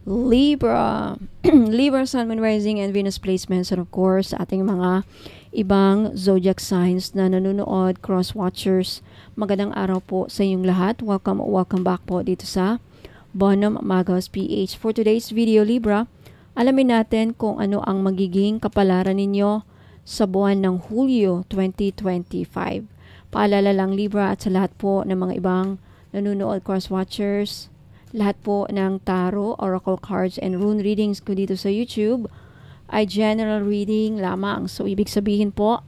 Libra. Libra, Sun, Moon, Rising, and Venus placements. And of course, ating mga ibang zodiac signs na nanonood, cross-watchers. Magandang araw po sa inyong lahat. Welcome back po dito sa Bonum Magos PH. For today's video, Libra, alamin natin kung ano ang magiging kapalaran ninyo sa buwan ng Hulyo 2025. Paalala lang, Libra, at sa lahat po ng mga ibang nanonood, cross-watchers, lahat po ng tarot, oracle cards, and rune readings ko dito sa YouTube ay general reading lamang. So, ibig sabihin po,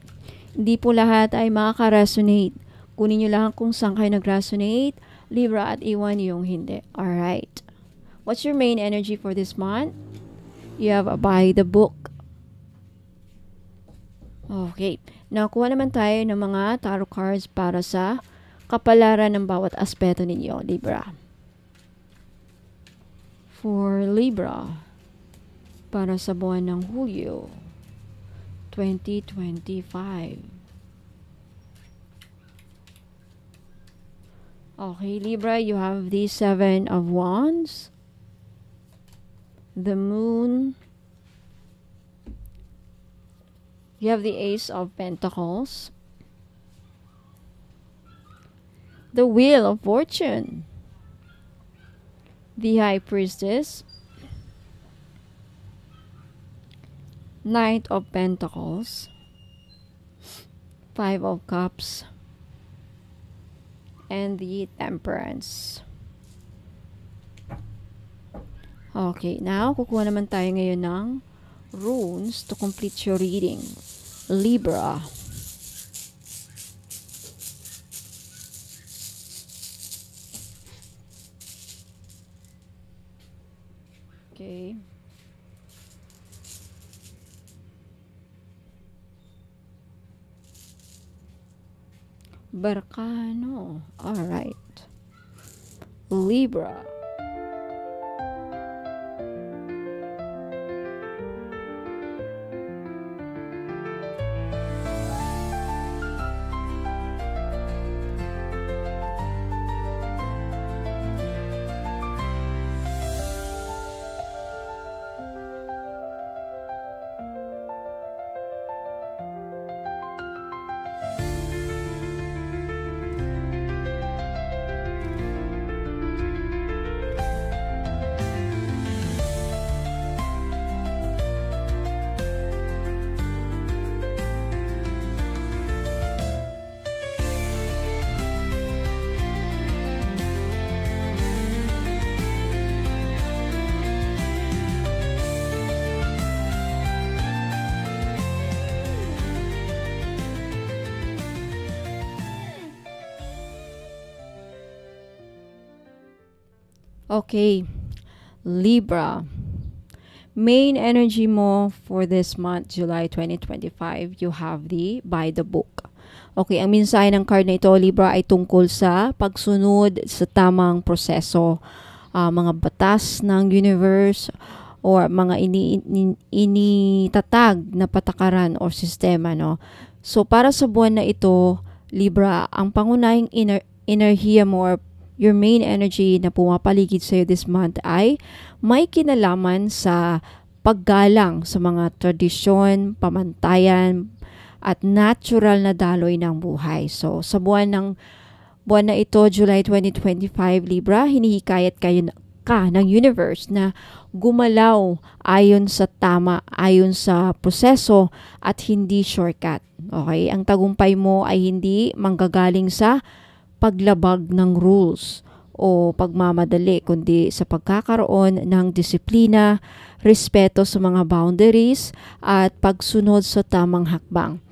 hindi po lahat ay makaka-resonate. Kunin nyo lang kung saan kayo nag-resonate, Libra, at iwan yung hindi. Alright. What's your main energy for this month? You have a by the book. Okay. Nakuha naman tayo ng mga tarot cards para sa kapalaran ng bawat aspeto ninyo, Libra. For Libra, para sa buwan ng Hulyo 2025. Okay, Libra, you have the Seven of Wands, the Moon, you have the Ace of Pentacles, the Wheel of Fortune, the High Priestess, Knight of Pentacles, Five of Cups, and the Temperance. Okay, now kukuha naman tayo ngayon ng runes to complete your reading, Libra. Okay. Barkano. All right. Libra. Okay, Libra. Main energy mo for this month, July 2025, you have the by the book. Okay, ang mensahe ng card na ito, Libra, ay tungkol sa pagsunod sa tamang proseso, mga batas ng universe, or mga initatag na patakaran o sistema, no? So, para sa buwan na ito, Libra, ang pangunahing enerhiya mo or your main energy na pumapaligid sa'yo this month ay may kinalaman sa paggalang sa mga tradisyon, pamantayan, at natural na daloy ng buhay. So, sa buwan na ito, July 2025, Libra, hinihikayat ka ng universe na gumalaw ayon sa tama, ayon sa proseso at hindi shortcut. Okay? Ang tagumpay mo ay hindi manggagaling sa paglabag ng rules o pagmamadali, kundi sa pagkakaroon ng disiplina, respeto sa mga boundaries, at pagsunod sa tamang hakbang.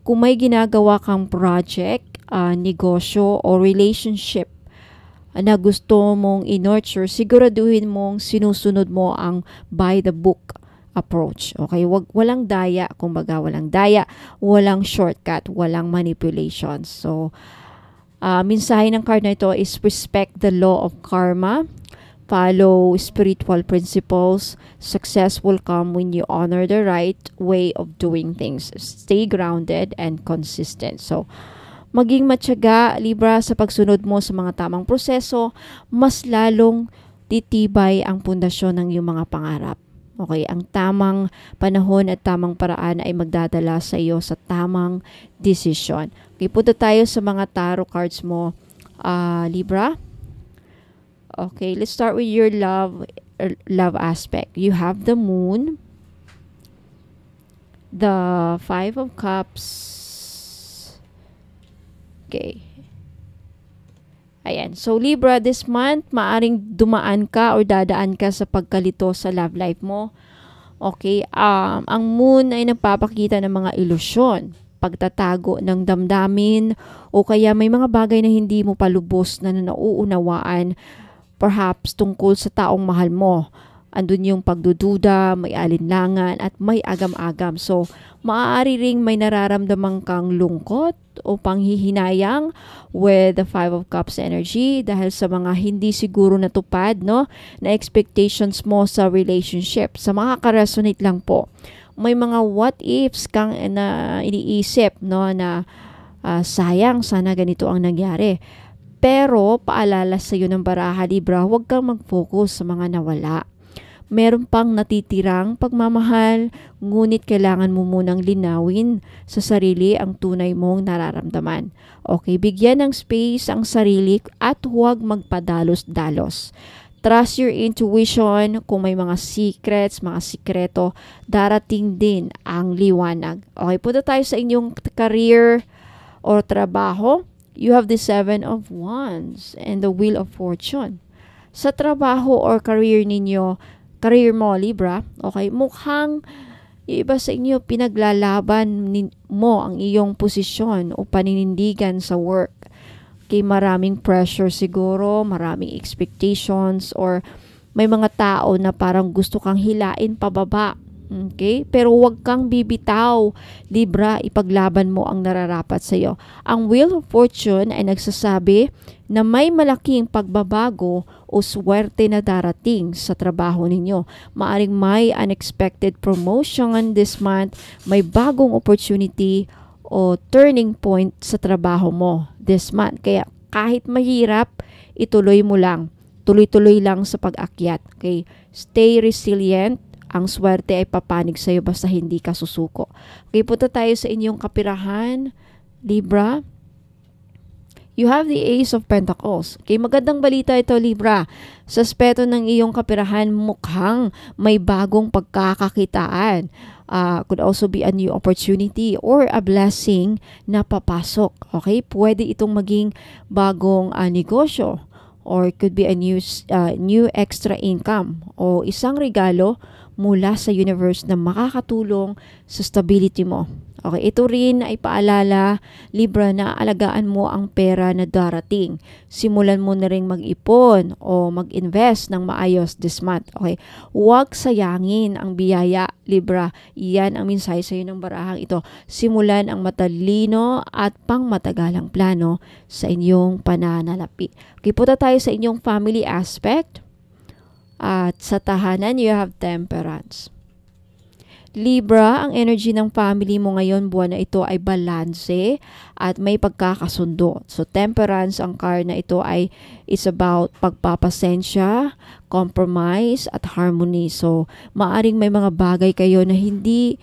Kung may ginagawa kang project, negosyo o relationship na gusto mong i-nurture, siguraduhin mong sinusunod mo ang by the book approach. Okay? Walang daya, kumbaga walang daya, walang shortcut, walang manipulations. So, mensahe ng card na ito is respect the law of karma, follow spiritual principles, success will come when you honor the right way of doing things, stay grounded and consistent. So, maging matyaga, Libra, sa pagsunod mo sa mga tamang proseso, mas lalong titibay ang pundasyon ng iyong mga pangarap. Okay, ang tamang panahon at tamang paraan ay magdadala sa iyo sa tamang desisyon. Okay, punta tayo sa mga tarot cards mo, Libra. Okay, let's start with your love aspect. You have the Moon, the Five of Cups. Okay. Ayan. So, Libra, this month, maaring dumaan ka or dadaan ka sa pagkalito sa love life mo. Okay. Ang moon ay nagpapakita ng mga ilusyon, pagtatago ng damdamin, o kaya may mga bagay na hindi mo palubos na nauunawaan, perhaps tungkol sa taong mahal mo. Andun yung pagdududa, may alinlangan, at may agam-agam. So, maaari ring may nararamdaman kang lungkot o panghihinayang with the Five of Cups energy dahil sa mga hindi siguro natupad, no, na expectations mo sa relationship. Sa mga ka-resonate lang po, may mga what ifs kang na iniisip, no, na sayang, sana ganito ang nangyari. Pero paalala sa iyo ng baraha, Libra, huwag kang mag-focus sa mga nawala. Meron pang natitirang pagmamahal, ngunit kailangan mo munang linawin sa sarili ang tunay mong nararamdaman. Okay, bigyan ng space ang sarili at huwag magpadalos-dalos. Trust your intuition. Kung may mga secrets, mga sikreto, darating din ang liwanag. Okay, punta tayo sa inyong career o trabaho. You have the Seven of Wands and the Wheel of Fortune. Sa trabaho or career mo, Libra, okay, mukhang yung iba sa inyo pinaglalaban mo ang iyong posisyon o paninindigan sa work. Okay, maraming pressure siguro, maraming expectations, or may mga tao na parang gusto kang hilain pababa. Okay? Pero huwag kang bibitaw, Libra, ipaglaban mo ang nararapat sa iyo. Ang Wheel of Fortune ay nagsasabi na may malaking pagbabago o swerte na darating sa trabaho ninyo. Maaring may unexpected promotion this month, may bagong opportunity o turning point sa trabaho mo this month. Kaya kahit mahirap, ituloy mo lang. Tuloy-tuloy lang sa pag-akyat. Okay? Stay resilient. Ang swerte ay papanig sa iyo basta hindi ka susuko. Okay, punta tayo sa inyong kapirahan, Libra. You have the Ace of Pentacles. Okay, magandang balita ito, Libra. Sa aspeto ng iyong kapirahan, mukhang may bagong pagkakakitaan. Could also be a new opportunity or a blessing na papasok. Okay, pwede itong maging bagong negosyo, or it could be a new extra income o isang regalo mula sa universe na makakatulong sa stability mo. Okay, ito rin ay paalala, Libra, na alagaan mo ang pera na darating. Simulan mo na rin mag-ipon o mag-invest ng maayos this month. Okay, huwag sayangin ang biyaya, Libra. Iyan ang mensahe sa iyo ng barahang ito. Simulan ang matalino at pangmatagalang plano sa inyong pananalapi. Okay, punta tayo sa inyong family aspect. At sa tahanan, you have Temperance. Libra, ang energy ng family mo ngayon buwan na ito ay balanse at may pagkakasundo. So, Temperance, ang card na ito ay is about pagpapasensya, compromise, at harmony. So, maaring may mga bagay kayo na hindi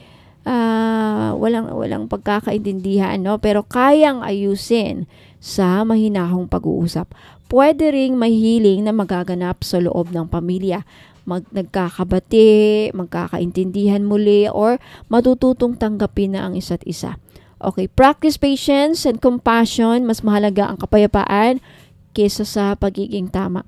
walang pagkakaintindihan, no? Pero kayang ayusin sa mahinahong pag-uusap. Pwede ring may healing na magaganap sa loob ng pamilya. Nagkakabati, magkakaintindihan muli, or matututong tanggapin na ang isa't isa. Okay, practice patience and compassion. Mas mahalaga ang kapayapaan kesa sa pagiging tama.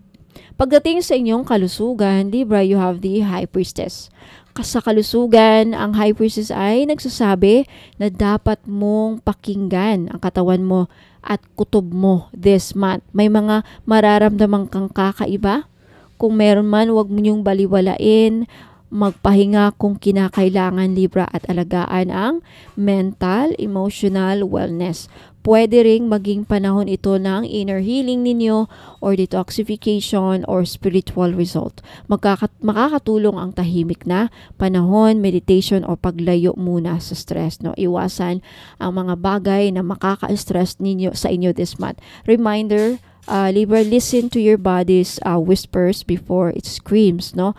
Pagdating sa inyong kalusugan, Libra, you have the High Priestess. Sa kalusugan, ang High Priestess ay nagsasabi na dapat mong pakinggan ang katawan mo at kutob mo this month. May mga mararamdaman kang kakaiba. Kung meron man, huwag mo niyong baliwalain. Magpahinga kung kinakailangan, Libra, at alagaan ang mental, emotional wellness. Pwede ring maging panahon ito ng inner healing ninyo or detoxification or spiritual result. Makakatulong ang tahimik na panahon, meditation o paglayo muna sa stress. No? Iwasan ang mga bagay na makaka-stress ninyo sa inyo this month. Reminder, Libra, listen to your body's whispers before it screams, no?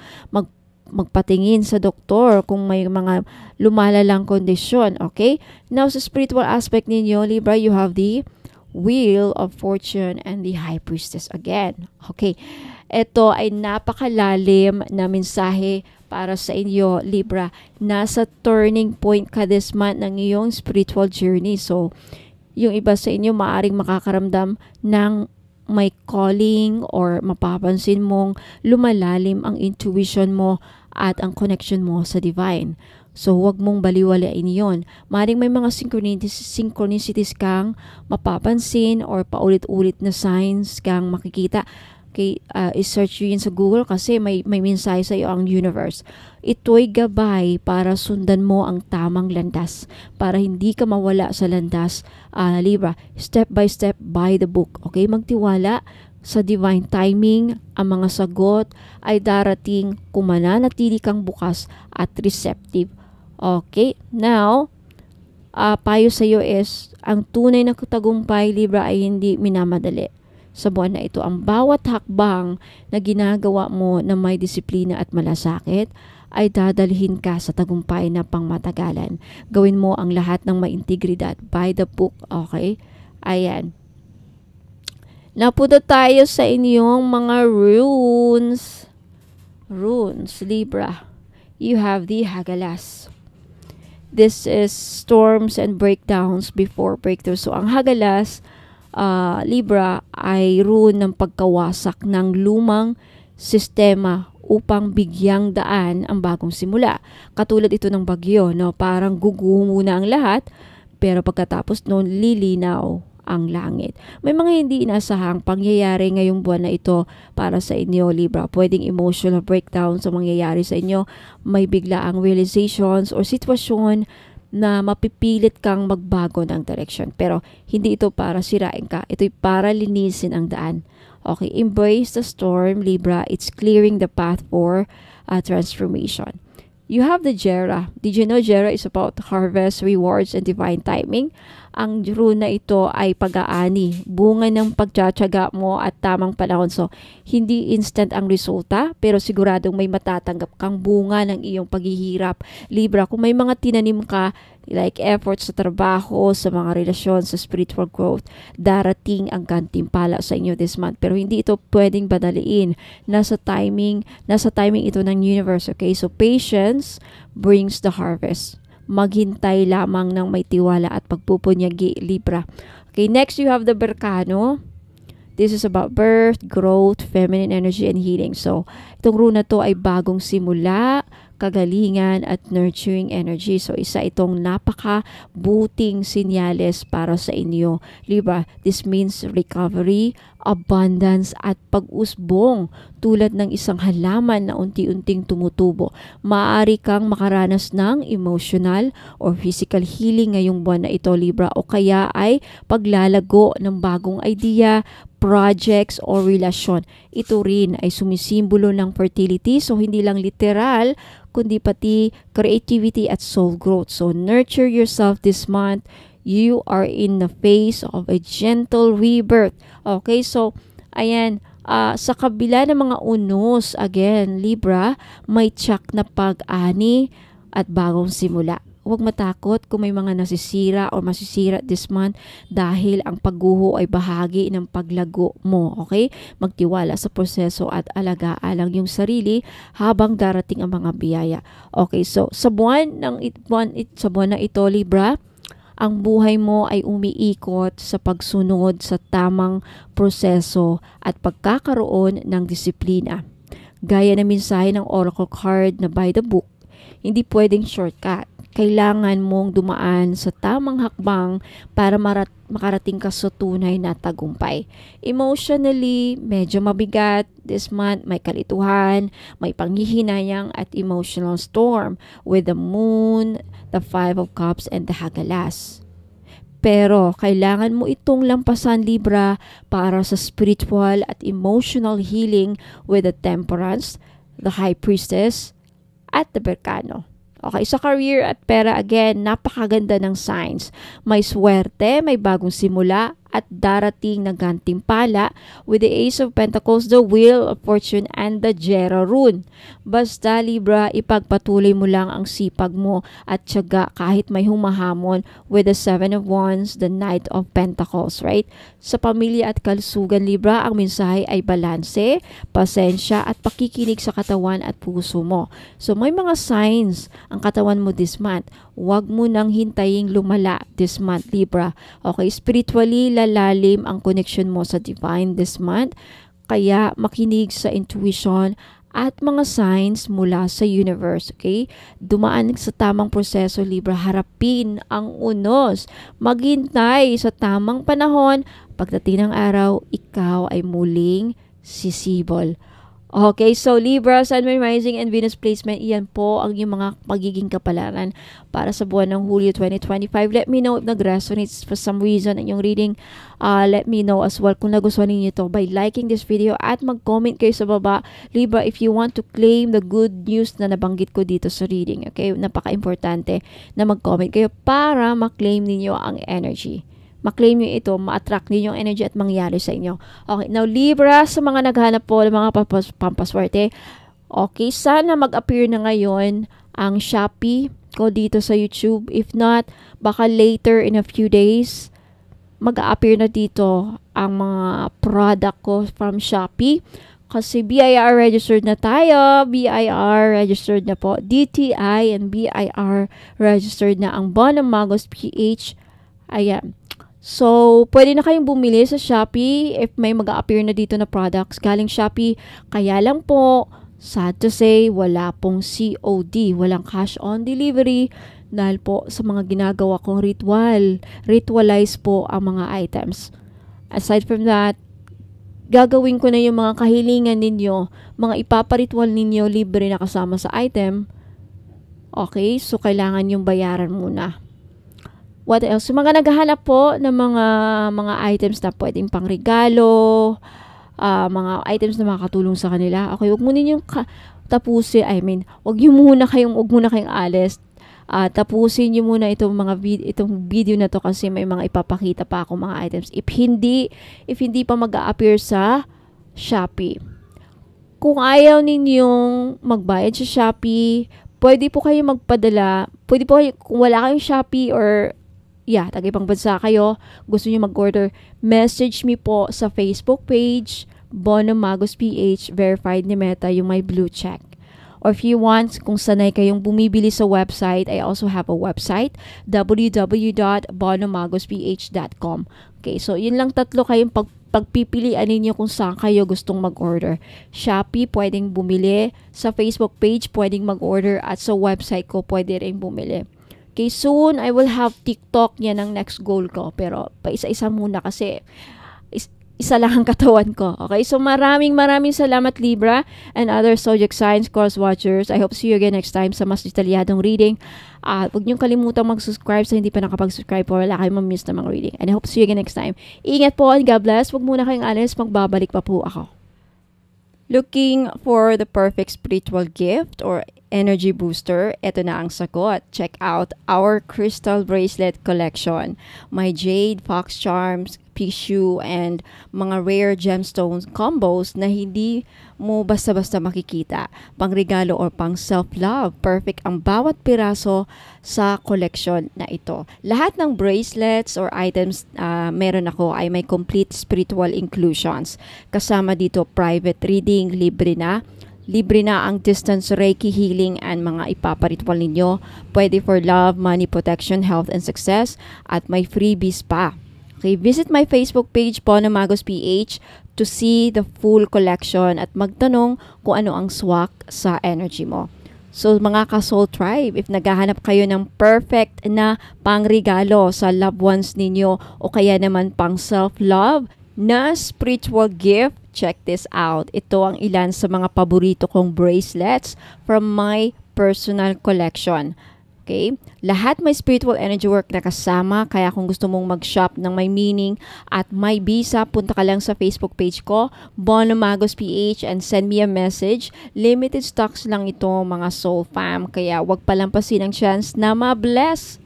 Magpatingin sa doktor kung may mga lumalalang kondisyon, okay? Now, sa spiritual aspect ninyo, Libra, you have the Wheel of Fortune and the High Priestess again. Okay, ito ay napakalalim na mensahe para sa inyo, Libra. Nasa turning point ka this month ng iyong spiritual journey. So, yung iba sa inyo maaring makakaramdam ng may calling or mapapansin mong lumalalim ang intuition mo at ang connection mo sa divine. So, huwag mong baliwalain yon. Maring may mga synchronicities kang mapapansin or paulit-ulit na signs kang makikita. Okay, i-search yun sa Google kasi may mensahe sa iyo ang universe. Ito'y gabay para sundan mo ang tamang landas. Para hindi ka mawala sa landas, Libra. Step by the book. Okay, magtiwala sa divine timing. Ang mga sagot ay darating kung mananatili kang bukas at receptive. Okay, now, payo sa iyo is, ang tunay na tagumpay, Libra, ay hindi minamadali. Sa buwan na ito, ang bawat hakbang na ginagawa mo na may disiplina at malasakit ay dadalhin ka sa tagumpay na pangmatagalan. Gawin mo ang lahat ng may integridad. By the book, okay? Ayan. Napunta tayo sa inyong mga runes. Runes, Libra. You have the Hagalas. This is storms and breakdowns before breakthrough. So, ang Hagalas, Libra, ay rune ng pagkawasak ng lumang sistema upang bigyang daan ang bagong simula. Katulad ito ng bagyo, no? Parang guguho muna ang lahat, pero pagkatapos noon, lilinaw ang langit. May mga hindi inasahang pangyayari ngayong buwan na ito para sa inyo, Libra. Pwedeng emotional breakdowns ang mangyayari sa inyo. May biglaang realizations or sitwasyon na mapipilit kang magbago ng direction. Pero hindi ito para sirain ka. Ito'y para linisin ang daan. Okay, embrace the storm, Libra. It's clearing the path for transformation. You have the Jera. Did you know Jera is about harvest, rewards, and divine timing? Ang rune na ito ay pag-aani, bunga ng pagtsatsaga mo at tamang panahon. So, hindi instant ang resulta, pero siguradong may matatanggap kang bunga ng iyong paghihirap. Libra, kung may mga tinanim ka, like efforts sa trabaho, sa mga relasyon, sa spiritual growth, darating ang gantimpala sa inyo this month. Pero hindi ito pwedeng badaliin. Nasa timing ito ng universe, okay? So, patience brings the harvest. Maghintay lamang ng may tiwala at pagpupunyagi, Libra. Okay, next you have the Berkano. This is about birth, growth, feminine energy, and healing. So, itong rune na to ay bagong simula, kagalingan, at nurturing energy. So, isa itong napaka-buting sinyales para sa inyo, Libra. This means recovery, abundance, at pag-usbong tulad ng isang halaman na unti-unting tumutubo. Maaari kang makaranas ng emotional or physical healing ngayong buwan na ito, Libra, o kaya ay paglalago ng bagong idea, projects, o relasyon. Ito rin ay sumisimbolo ng fertility, so hindi lang literal, kundi pati creativity at soul growth. So, nurture yourself this month. You are in the phase of a gentle rebirth. Okay, so, ayan, sa kabila ng mga unos, again, Libra, may tiyak na pag-ani at bagong simula. Huwag matakot kung may mga nasisira o masisira this month dahil ang pagguho ay bahagi ng paglago mo, okay? Magtiwala sa proseso at alaga-alang yung sarili habang darating ang mga biyaya. Okay, so sa buwan na ito, Libra, ang buhay mo ay umiikot sa pagsunod sa tamang proseso at pagkakaroon ng disiplina. Gaya na mensahe ng Oracle card na by the book, hindi pwedeng shortcut. Kailangan mong dumaan sa tamang hakbang para makarating ka sa tunay na tagumpay. Emotionally, medyo mabigat this month. May kalituhan, may panghihinayang at emotional storm with the moon, the 5 of cups, and the Hagalas. Pero kailangan mo itong lampasan, Libra, para sa spiritual at emotional healing with the Temperance, the High Priestess, at the Berkano. Okay, sa career at pera, again, napakaganda ng signs. May swerte, may bagong simula, at darating na gantimpala with the Ace of Pentacles, the Wheel of Fortune, and the Jera rune. Basta Libra, ipagpatuloy mo lang ang sipag mo at tiyaga kahit may humahamon with the Seven of Wands, the Knight of Pentacles, right? Sa pamilya at kalusugan Libra, ang mensahe ay balanse, pasensya at pakikinig sa katawan at puso mo. So may mga signs ang katawan mo this month. Huwag mo nang hintaying lumala this month, Libra. Okay, spiritually, lalalim ang connection mo sa divine this month. Kaya makinig sa intuition at mga signs mula sa universe, okay? Dumaan sa tamang proseso, Libra. Harapin ang unos. Maghintay sa tamang panahon. Pagdating ng araw, ikaw ay muling sisibol. Okay, so Libra, Sun, Moon, Rising, and Venus placement, iyan po ang yung mga magiging kapalaran para sa buwan ng Hulyo 2025. Let me know if nag-resonates for some reason ang yung reading. Let me know as well kung nagustuhan niyo ito by liking this video at mag-comment kayo sa baba. Libra, if you want to claim the good news na nabanggit ko dito sa reading, okay? Napaka-importante na mag-comment kayo para ma-claim ninyo ang energy. Ma-claim nyo ito, ma-attract ninyo ang energy at mangyari sa inyo. Okay, now Libra, sa mga naghanap po ng mga pampaswerte, okay, sana mag-appear na ngayon ang Shopee ko dito sa YouTube. If not, baka later in a few days, mag-appear na dito ang mga product ko from Shopee. Kasi BIR registered na tayo. BIR registered na po. DTI and BIR registered na ang Bonamagos PH. Ayan. So, pwede na kayong bumili sa Shopee if may mag-a-appear na dito na products galing Shopee. Kaya lang po, sad to say, wala pong COD, walang cash on delivery dahil po sa mga ginagawa kong ritual. Ritualize po ang mga items. Aside from that, gagawin ko na yung mga kahilingan ninyo, mga ipaparitual ninyo libre na kasama sa item. Okay, so kailangan yung bayaran muna. What else? So, mga naghahanap po ng mga items na pwedeng pangregalo, mga items na makakatulong sa kanila. Okay, wag mo ninyong tapusin. Wag muna kayong alis. Tapusin niyo muna itong video na to kasi may mga ipapakita pa ako mga items. If hindi pa mag-a-appear sa Shopee. Kung ayaw ninyong magbayad sa Shopee, pwede po kayo magpadala. Pwede po kayo, kung wala kayong Shopee or taga-ibang bansa kayo, gusto niyo mag-order, message me po sa Facebook page, Bonamagos PH, verified ni Meta, yung may blue check. Or if you want, kung sanay kayong bumibili sa website, I also have a website, www.bonamagosph.com. Okay, so yun lang tatlo kayong pagpipilian ninyo kung saan kayo gustong mag-order. Shopee, pwedeng bumili. Sa Facebook page, pwedeng mag-order. At sa website ko, pwede rin bumili. Okay, soon, I will have TikTok. Yan ang next goal ko. Pero, pa-isa-isa muna kasi isa lang ang katawan ko. Okay, so maraming salamat Libra and other zodiac signs, course watchers. I hope to see you again next time sa mas detalyadong reading. Huwag niyong kalimutang mag-subscribe sa hindi pa nakapag-subscribe po. Wala kayong ma-miss na mga reading. And I hope to see you again next time. Ingat po and God bless. Huwag muna kayong alis. Magbabalik pa po ako. Looking for the perfect spiritual gift or energy booster? Ito na ang sagot. Check out our crystal bracelet collection. My jade, fox charms, tissue, and mga rare gemstones combos na hindi mo basta-basta makikita. Pangregalo or pang self-love. Perfect ang bawat piraso sa collection na ito. Lahat ng bracelets or items meron ako ay may complete spiritual inclusions. Kasama dito private reading, libre na. Libre na ang distance Reiki healing and mga ipaparitual ninyo. Pwede for love, money, protection, health, and success. At may freebies pa. Okay, visit my Facebook page, Bonamagos PH, to see the full collection at magtanong kung ano ang swak sa energy mo. So, mga ka-soul tribe, if naghahanap kayo ng perfect na pangregalo sa loved ones ninyo o kaya naman pang self-love na spiritual gift, check this out. Ito ang ilan sa mga paborito kong bracelets from my personal collection. Okay? Lahat may spiritual energy work na kasama. Kaya kung gusto mong mag-shop ng may meaning at may visa, punta ka lang sa Facebook page ko, Bonamagos PH, and send me a message. Limited stocks lang ito, mga soul fam. Kaya wag palampasin ang chance na ma-bless.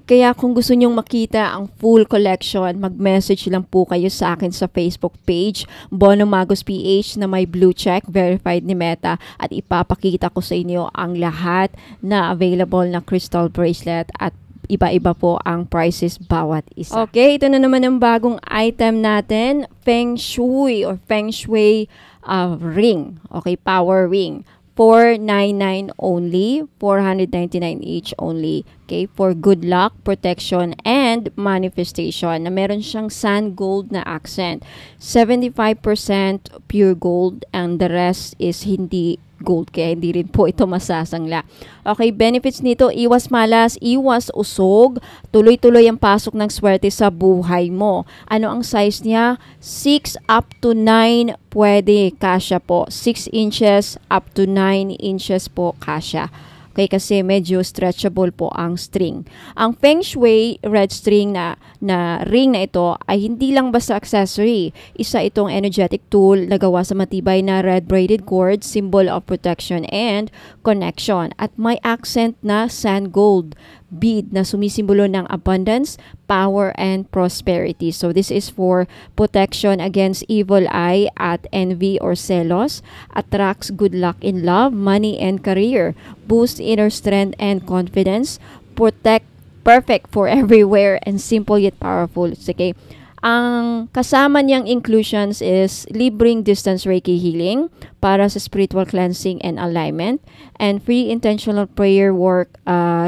Kaya kung gusto nyong makita ang full collection, mag-message lang po kayo sa akin sa Facebook page, Bono Magos PH na may blue check, verified ni Meta, at ipapakita ko sa inyo ang lahat na available na crystal bracelet at iba-iba po ang prices bawat isa. Okay, ito na naman ang bagong item natin, Feng Shui or Feng Shui ring. Okay, power ring. 499 only, 499 each only. Okay, for good luck, protection, and manifestation. Na meron siyang sand gold na accent. 75% pure gold and the rest is hindi gold, kaya hindi rin po ito masasangla. Okay, benefits nito, iwas malas, iwas usog, tuloy-tuloy ang pasok ng swerte sa buhay mo. Ano ang size niya? 6 up to 9 pwede, kasya po. 6 inches up to 9 inches po kasya. Okay, kasi medyo stretchable po ang string. Ang Feng Shui red string na ring na ito ay hindi lang basta accessory. Isa itong energetic tool na gawa sa matibay na red braided cord, symbol of protection and connection. At may accent na sand gold bead na sumisimbolo ng abundance, power, and prosperity. So this is for protection against evil eye at envy or celos, attracts good luck in love, money, and career, boosts inner strength and confidence, perfect for everywhere, and simple yet powerful. Okay. Ang kasama niyang inclusions is libreng distance Reiki healing para sa spiritual cleansing and alignment, and free intentional prayer work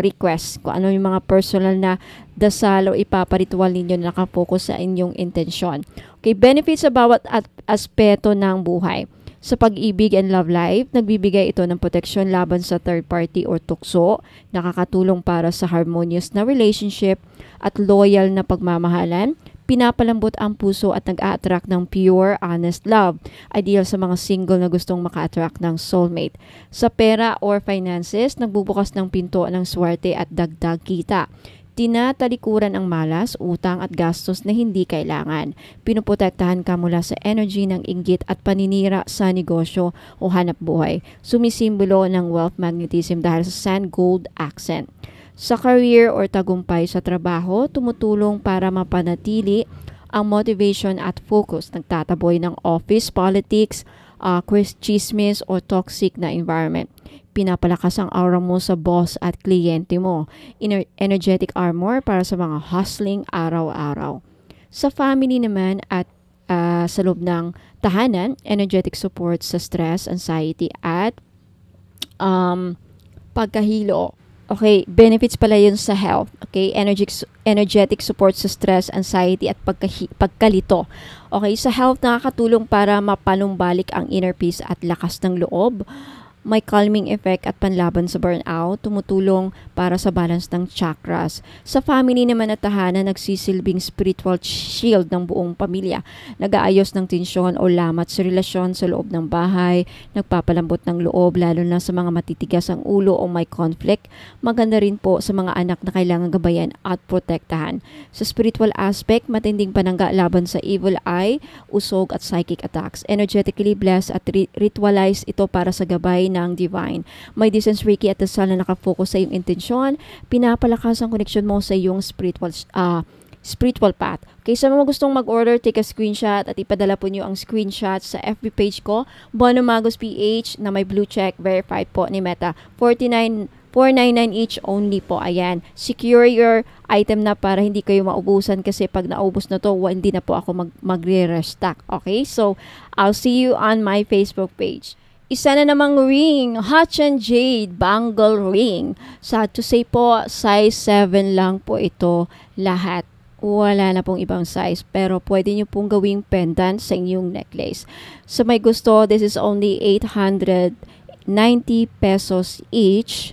requests. Kung ano yung mga personal na dasal o ipaparitual ninyo na nakapokus sa inyong intensyon. Okay, benefits sa bawat aspeto ng buhay. Sa pag-ibig and love life, nagbibigay ito ng proteksyon laban sa third party or tukso, nakakatulong para sa harmonious na relationship at loyal na pagmamahalan, pinapalambot ang puso at nag-a-attract ng pure, honest love. Ideal sa mga single na gustong maka-attract ng soulmate. Sa pera or finances, nagbubukas ng pinto ng swerte at dagdag kita. Tinatalikuran ang malas, utang at gastos na hindi kailangan. Pinuprotektahan ka mula sa energy ng inggit at paninira sa negosyo o hanap buhay. Sumisimbolo ng wealth magnetism dahil sa sand gold accent. Sa career or tagumpay sa trabaho, tumutulong para mapanatili ang motivation at focus. Nagtataboy ng office politics, chismis o toxic na environment. Pinapalakas ang aura mo sa boss at kliyente mo. Energetic armor para sa mga hustling araw-araw. Sa family naman at sa loob ng tahanan, energetic support sa stress, anxiety at pagkahilo. Okay, benefits pala yun sa health. Okay, energetic support sa stress, anxiety at pagkalito. Okay, sa health nakakatulong para mapanumbalik ang inner peace at lakas ng loob. May calming effect at panlaban sa burnout, tumutulong para sa balance ng chakras. Sa family naman at tahanan, nagsisilbing spiritual shield ng buong pamilya. Nag-aayos ng tensyon o lamat sa relasyon sa loob ng bahay, nagpapalambot ng loob lalo na sa mga matitigas ang ulo o may conflict. Maganda rin po sa mga anak na kailangan gabayan at protektahan. Sa spiritual aspect, matinding panangga laban sa evil eye, usog at psychic attacks. Energetically blessed at ritualize ito para sa gabay ng divine. May distance Reiki at dasal na nakafocus sa iyong intensyon, pinapalakas ang connection mo sa iyong spiritual path. Okay, sa mga gustong mag-order, take a screenshot at ipadala po niyo ang screenshot sa FB page ko, Bono Magos PH na may blue check, verified po ni Meta. 499 each only po. Ayan. Secure your item na para hindi kayo maubusan kasi pag naubos na to, hindi na po ako magre-restock. Okay? So, I'll see you on my Facebook page. Isa na namang ring, Hachan Jade Bangle Ring. Sad to say po, size 7 lang po ito lahat. Wala na pong ibang size, pero pwede nyo pong gawing pendant sa inyong necklace. Sa may gusto, this is only 890 pesos each.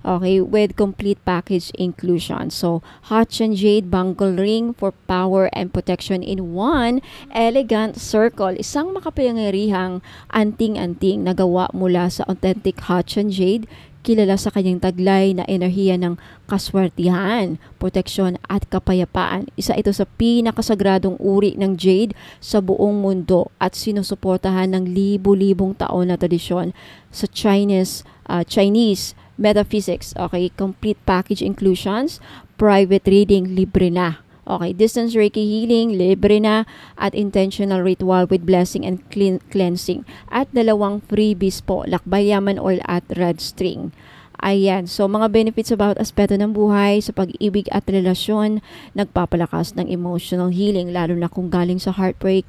Okay, with complete package inclusion. So, Hachan Jade Bangle Ring for power and protection in one elegant circle. Isang makapangyarihang anting-anting na gawa mula sa authentic Hachan Jade, kilala sa kanyang taglay na enerhiya ng kaswertihan, proteksyon at kapayapaan. Isa ito sa pinakasagradong uri ng jade sa buong mundo at sinusuportahan ng libu-libong taon na tradisyon sa Chinese metaphysics, okay, complete package inclusions, private reading, libre na. Okay, distance Reiki healing, libre na, at intentional ritual with blessing and cleansing. At 2 freebies po, lakbay yaman oil at red string. Ayan, so mga benefits about aspeto ng buhay sa pag-ibig at relasyon, nagpapalakas ng emotional healing, lalo na kung galing sa heartbreak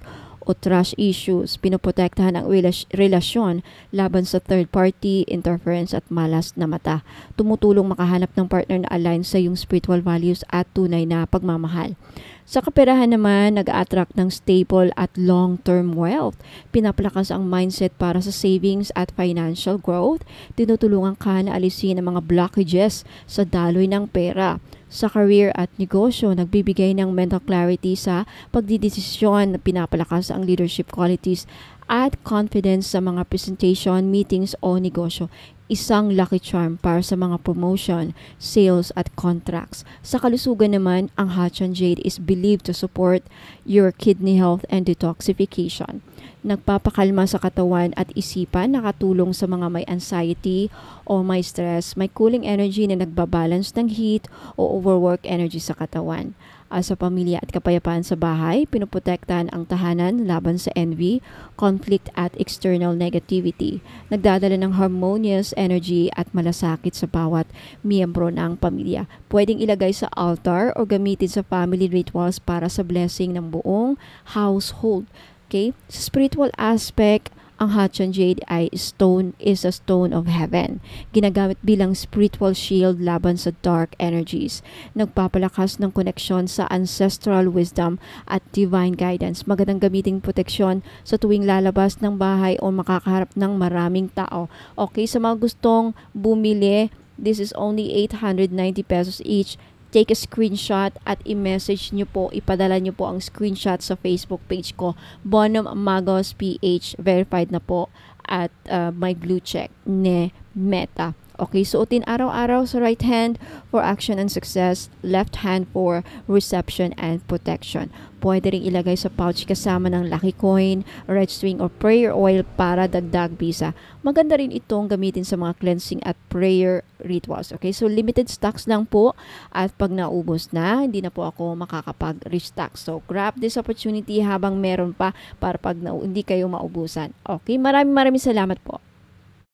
o trust issues, pinoprotektahan ang relasyon laban sa third party, interference at malas na mata. Tumutulong makahanap ng partner na align sa iyong spiritual values at tunay na pagmamahal. Sa kaperahan naman, nag-attract ng stable at long-term wealth. Pinapalakas ang mindset para sa savings at financial growth. Tinutulungan ka na alisin ang mga blockages sa daloy ng pera. Sa career at negosyo, nagbibigay ng mental clarity sa pagdidesisyon, pinapalakas ang leadership qualities at confidence sa mga presentation, meetings o negosyo. Isang lucky charm para sa mga promotion, sales at contracts. Sa kalusugan naman, ang Hatchan Jade is believed to support your kidney health and detoxification. Nagpapakalma sa katawan at isipan, nakatulong sa mga may anxiety o may stress, may cooling energy na nagbabalance ng heat o overwork energy sa katawan. Sa pamilya at kapayapaan sa bahay, pinoprotektahan ang tahanan laban sa envy, conflict at external negativity. Nagdadala ng harmonious energy at malasakit sa bawat miyembro ng pamilya. Pwedeng ilagay sa altar o gamitin sa family rituals para sa blessing ng buong household. Okay? Sa spiritual aspect, ang Hatchan Jade is a stone of heaven. Ginagamit bilang spiritual shield laban sa dark energies. Nagpapalakas ng koneksyon sa ancestral wisdom at divine guidance. Magandang gamiting proteksyon sa tuwing lalabas ng bahay o makakaharap ng maraming tao. Okay, sa mga gustong bumili, this is only 890 pesos each. Take a screenshot at i-message nyo po, ipadala nyo po ang screenshot sa Facebook page ko, Bonum Magos PH, verified na po at may blue check ne Meta. Okay, suotin araw-araw sa right hand for action and success, left hand for reception and protection. Pwede rin ilagay sa pouch kasama ng lucky coin, red string or prayer oil para dagdag bisa. Maganda rin itong gamitin sa mga cleansing at prayer rituals. Okay, so limited stocks lang po at pag naubos na, hindi na po ako makakapag-restock. So grab this opportunity habang meron pa para pag hindi kayo maubusan. Okay, maraming salamat po.